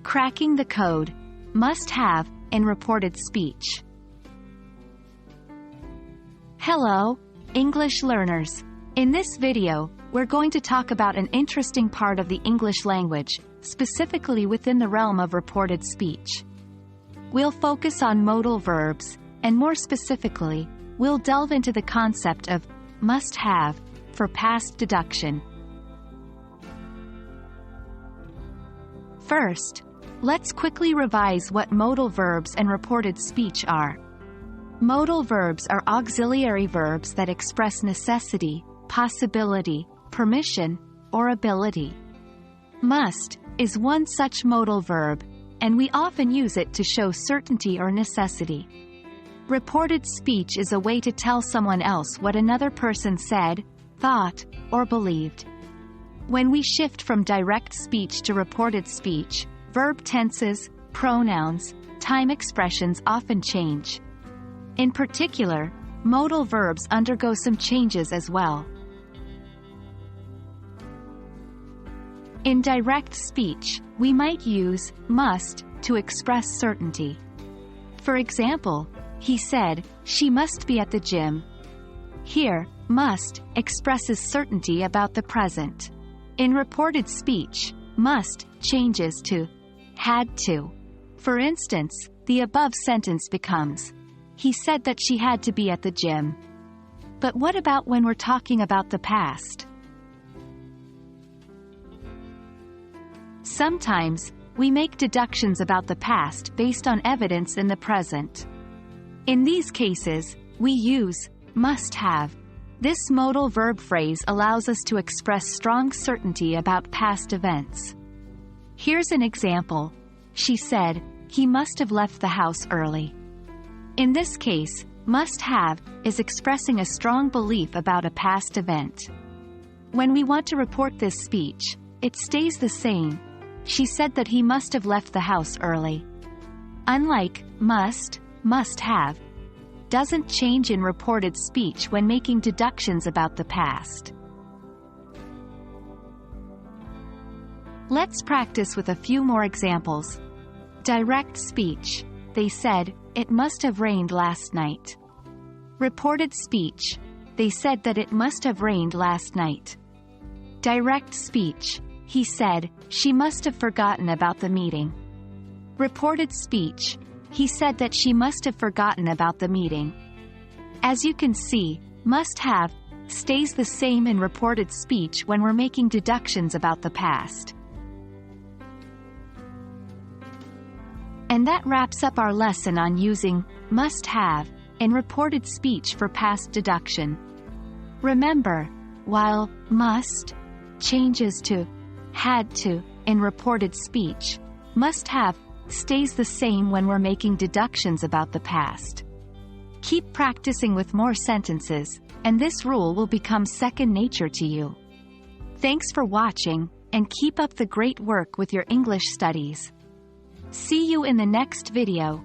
Cracking the code. Must have in reported speech. Hello, English learners. In this video, we're going to talk about an interesting part of the English language, specifically within the realm of reported speech. We'll focus on modal verbs, and more specifically, we'll delve into the concept of must have for past deduction. First, let's quickly revise what modal verbs and reported speech are. Modal verbs are auxiliary verbs that express necessity, possibility, permission, or ability. Must is one such modal verb, and we often use it to show certainty or necessity. Reported speech is a way to tell someone else what another person said, thought, or believed. When we shift from direct speech to reported speech, verb tenses, pronouns, time expressions often change. In particular, modal verbs undergo some changes as well. In direct speech, we might use must to express certainty. For example, he said, "She must be at the gym." Here, must expresses certainty about the present. In reported speech, must changes to had to. For instance, the above sentence becomes, "He said that she had to be at the gym." But what about when we're talking about the past? Sometimes, we make deductions about the past based on evidence in the present. In these cases, we use must have. This modal verb phrase allows us to express strong certainty about past events. Here's an example. She said, "He must have left the house early." In this case, must have is expressing a strong belief about a past event. When we want to report this speech, it stays the same. She said that he must have left the house early. Unlike must have, doesn't change in reported speech when making deductions about the past. Let's practice with a few more examples. Direct speech. They said, "It must have rained last night." Reported speech. They said that it must have rained last night. Direct speech. He said, "She must have forgotten about the meeting." Reported speech. He said that she must have forgotten about the meeting. As you can see, must have stays the same in reported speech when we're making deductions about the past. And that wraps up our lesson on using must have in reported speech for past deduction. Remember, while must changes to had to in reported speech, must have stays the same when we're making deductions about the past. Keep practicing with more sentences, and this rule will become second nature to you. Thanks for watching, and keep up the great work with your English studies. See you in the next video.